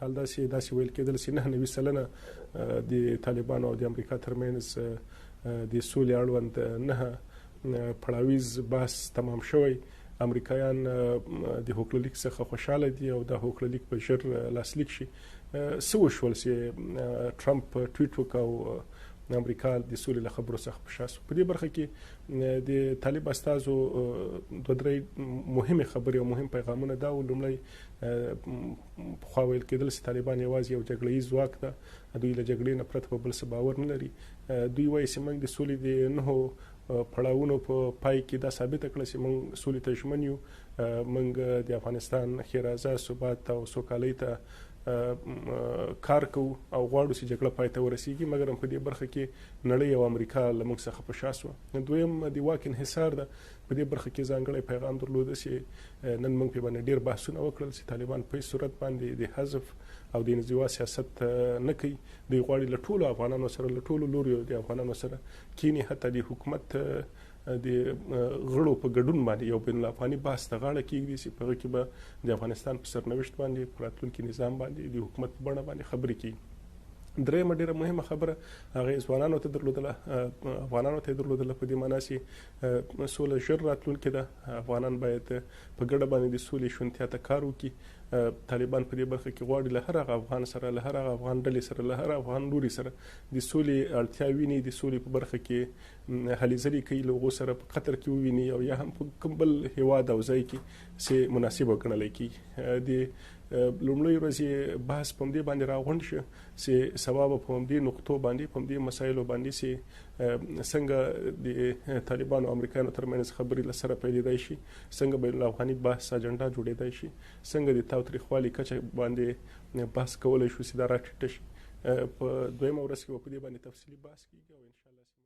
داسې ویل کېدل چې 99 سلنه د طالبانو او د امریکا ترمنځ د سولې اړوند 9 پړاویز بحث تمام شوی. امریکایان د هوکړلیک څخه خوشاله دي او د هوکړلیک په ژر لاسلیک شي. څه وشول چې ټرمپ ټویټ وکړ او امریکا د سولې له خبرو څخه په شا سو؟ په دې برخه کې د طالب استازو دوه درې مهمه خبرې او مهم پیغامونه دا و. لومړی پخوا ویل کېدل چې طالبان یوازې یو جګړهیز ځواک ده، دوی له جګړې نه پرته په بل څه باور نه لري. دوی وایي چې موږ د سولې د 9 پړاوونو په پای کې دا ثابته کړه چې موږ سولې ته ژمن یو. موږ د افغانستان ښېرازه، ثبات او سوکالۍ ته کار کوو او غواړو چې جګړه پای ته ورسیږي، مګر په دې برخه کې نړۍ او امریکا له موږ څخه په شا سوه. دویم د واک انحصار ده. په دې برخه کې ځانګړی پیغام درلوده چې نن موږ په باندې ډېر بحثونه وکړل چې طالبان په صورت باندې د حذف او د انزوا سیاست نه کوي. دوی غواړي له ټولو افغانانو سره، له ټولو لوریو د افغانانو سره کینی، حتی د حکومت د غړو په ګډون باندې یو بین الافغاني بحث ته غاړه کېږدي چې په هغه کې به د افغانستان په سرنوشت باندې، په راتلونکي نظام باندې، د حکومت په بڼه باندې خبرې کوي. درېیمه ډېره مهمه خبره هغه افغانانو ته درلودله په دې معنا چې سوله ژر راتلونکې ده. افغانان باید په ګډه باندې د سولې شونتیا ته کار وکړي. طالبان په دې برخه کې غواړي له هر هغه افغان سره، له هر هغه افغان ډلې سره، له هر افغان لوري سره د سولې اړتیا ویني، د سولې په برخه کې هلې ځلې کوي، له هغو سره په قطر کې وویني او یا هم په کوم بل هیواد او ځای کې چې مناسب وګڼلی کېږي. د لومړۍ ورځې بحث په همدې باندې راغونډ شو چې سبا به په همدې نقطو باندې، په همدې مسایلو باندې چې څنګه د طالبانو او امریکایانو ترمنځ خبرې له سره پیلېدای شي، څنګه بین الافغاني بحث اجنډا جوړېدای شي، څنګه د تاوتریخوالي کچه باندې بحث کولی شو چې دا راټیټه شي. په دویمه ورځ کې به په دې باندې تفصیلي بحث کېږي او انشاءالله